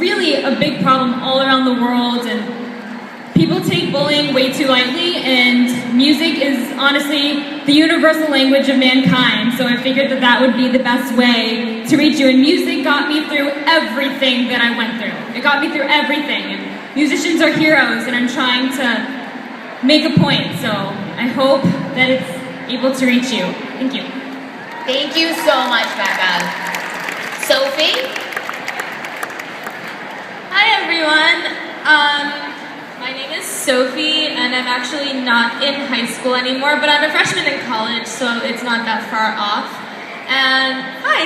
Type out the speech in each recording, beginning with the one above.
really a big problem all around the world, and people take bullying way too lightly, and music is honestly the universal language of mankind, so I figured that that would be the best way to reach you, and music got me through everything that I went through. It got me through everything, and musicians are heroes, and I'm trying to make a point, so I hope that it's able to reach you. Thank you. Thank you so much, Becca. Sophie? Hi, everyone. My name is Sophie, and I'm actually not in high school anymore, but I'm a freshman in college, so it's not that far off. And hi,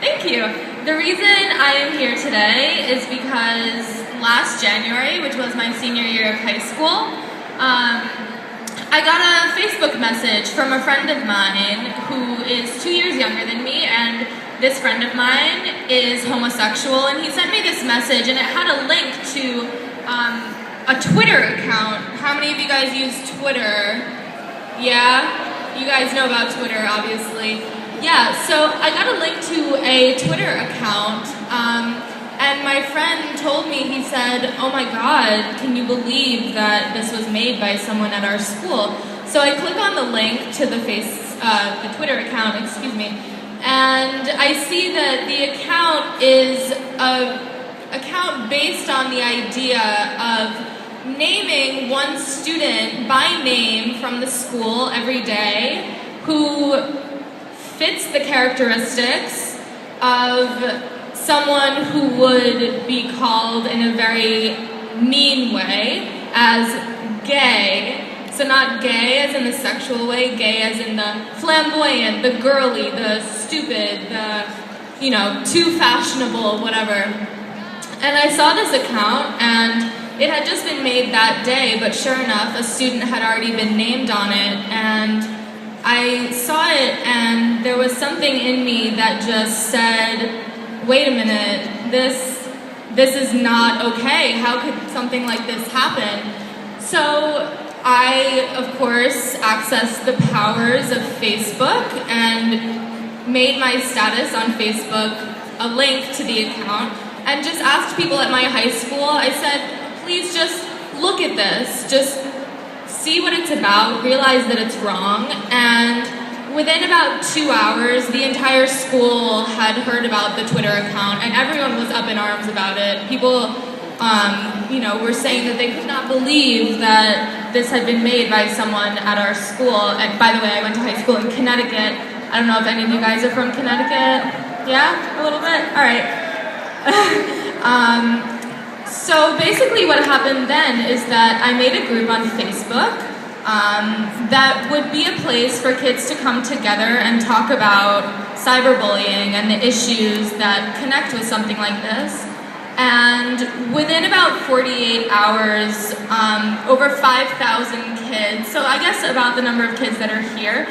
thank you. The reason I am here today is because last January, which was my senior year of high school, I got a Facebook message from a friend of mine who is 2 years younger than me, and this friend of mine is homosexual, and he sent me this message, and it had a link to a Twitter account. How many of you guys use Twitter? Yeah? You guys know about Twitter, obviously. Yeah, so I got a link to a Twitter account, and my friend told me, he said, "Oh my God, can you believe that this was made by someone at our school?" So I click on the link to the Twitter account, excuse me, and I see that the account is a account based on the idea of naming one student by name from the school every day who fits the characteristics of someone who would be called in a very mean way as gay. So not gay as in the sexual way, gay as in the flamboyant, the girly, the stupid, the, too fashionable, whatever. And I saw this account, and it had just been made that day, but sure enough, a student had already been named on it, and I saw it, and there was something in me that just said, wait a minute, this is not okay. How could something like this happen? So I, of course, accessed the powers of Facebook and made my status on Facebook a link to the account, and just asked people at my high school, I said, please just look at this, just see what it's about, realize that it's wrong, and within about 2 hours, the entire school had heard about the Twitter account, and everyone was up in arms about it. People, were saying that they could not believe that this had been made by someone at our school, and by the way, I went to high school in Connecticut. I don't know if any of you guys are from Connecticut. Yeah? A little bit? All right. So basically what happened then is that I made a group on Facebook that would be a place for kids to come together and talk about cyberbullying and the issues that connect with something like this. And within about 48 hours, over 5,000 kids, so I guess about the number of kids that are here,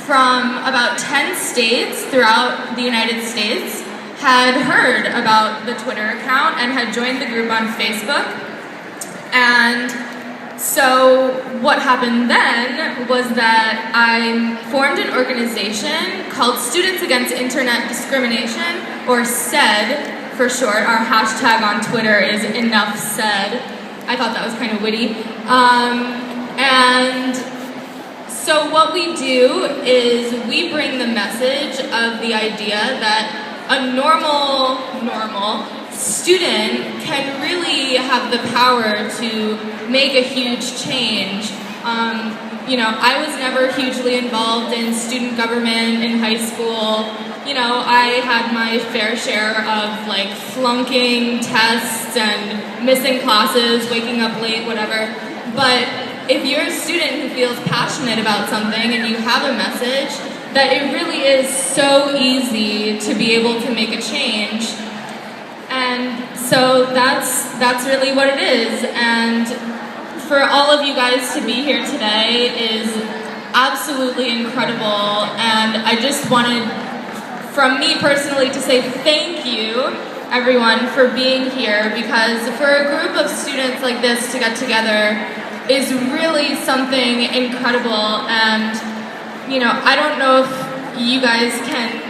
from about 10 states throughout the United States, had heard about the Twitter account and had joined the group on Facebook. And so what happened then was that I formed an organization called Students Against Internet Discrimination, or SAID for short. Our hashtag on Twitter is Enough Said. I thought that was kind of witty. And so what we do is we bring the message of the idea that a normal student can really have the power to make a huge change. I was never hugely involved in student government in high school. I had my fair share of flunking tests and missing classes, waking up late, whatever. But if you're a student who feels passionate about something and you have a message, that it really is so easy to be able to make a change. And so that's really what it is. And for all of you guys to be here today is absolutely incredible. And I just wanted, from me personally, to say thank you, everyone, for being here, because for a group of students like this to get together is really something incredible. And I don't know if you guys can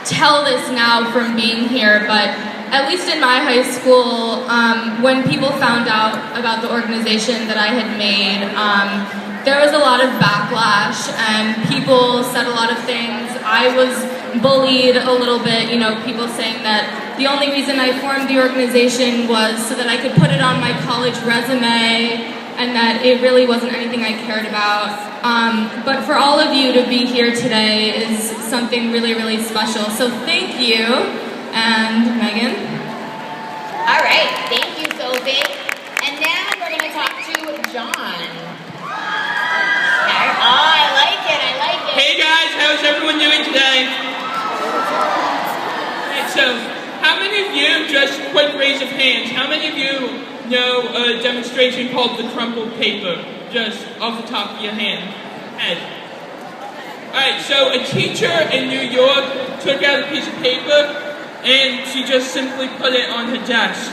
tell this now from being here, but at least in my high school, when people found out about the organization that I had made, there was a lot of backlash and people said a lot of things. I was bullied a little bit, you know, people saying that the only reason I formed the organization was so that I could put it on my college resume and that it really wasn't anything I cared about. But for all of you to be here today is something really, really special. So thank you. And Megan? All right, thank you, Sophie. And now we're going to talk to John. Oh, I like it, I like it. Hey guys, how's everyone doing today? Alright, so, how many of you, just quick raise of hands, how many of you know a demonstration called the crumpled paper? Just off the top of your head. Alright, so a teacher in New York took out a piece of paper and she just simply put it on her desk.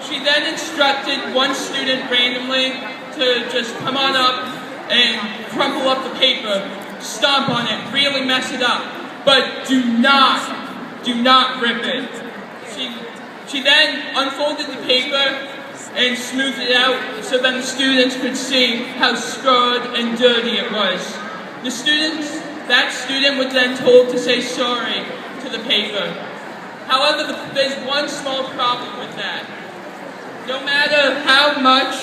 She then instructed one student randomly to just come on up and crumple up the paper, stomp on it, really mess it up, but do not rip it. She then unfolded the paper and smoothed it out so that the students could see how scarred and dirty it was. That student was then told to say sorry to the paper. However, there's one small problem with that. No matter how much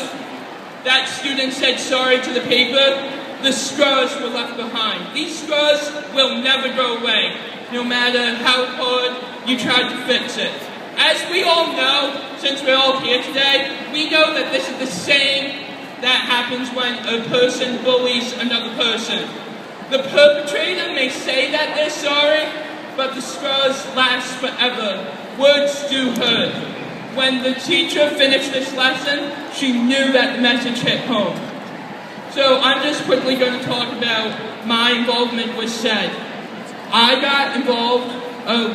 that student said sorry to the paper, the scars were left behind. These scars will never go away, no matter how hard you try to fix it. As we all know, since we're all here today, we know that this is the same that happens when a person bullies another person. The perpetrator may say that they're sorry, but the scars last forever. Words do hurt. When the teacher finished this lesson, she knew that the message hit home. So I'm just quickly going to talk about my involvement with SED. I got involved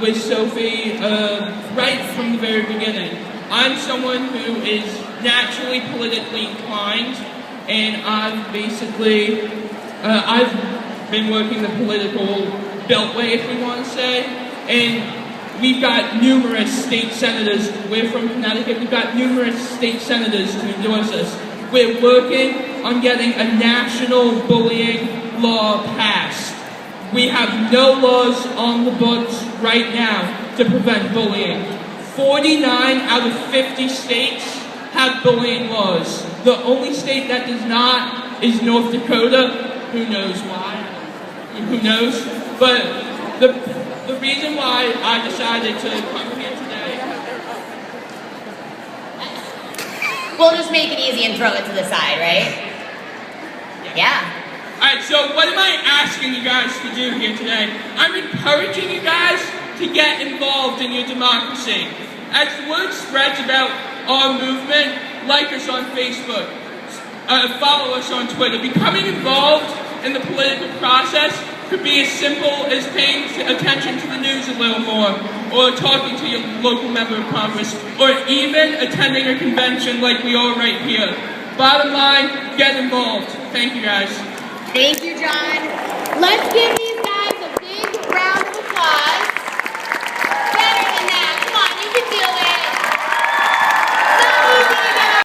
with Sophie right from the very beginning. I'm someone who is naturally politically inclined, and I've been working the political beltway, if you want to say, and we've got numerous state senators. We're from Connecticut. We've got numerous state senators to endorse us. We're working on getting a national bullying law passed. We have no laws on the books right now to prevent bullying. 49 out of 50 states have bullying laws. The only state that does not is North Dakota. Who knows why? Who knows? But the reason why I decided to come here today... We'll just make it easy and throw it to the side, right? Yeah. Alright, so what am I asking you guys to do here today? I'm encouraging you guys to get involved in your democracy. As the word spreads about our movement, like us on Facebook, follow us on Twitter. Becoming involved in the political process could be as simple as paying attention to the news a little more, or talking to your local member of Congress, or even attending a convention like we are right here. Bottom line, get involved. Thank you guys. Thank you, John. Let's give these guys a big round of applause.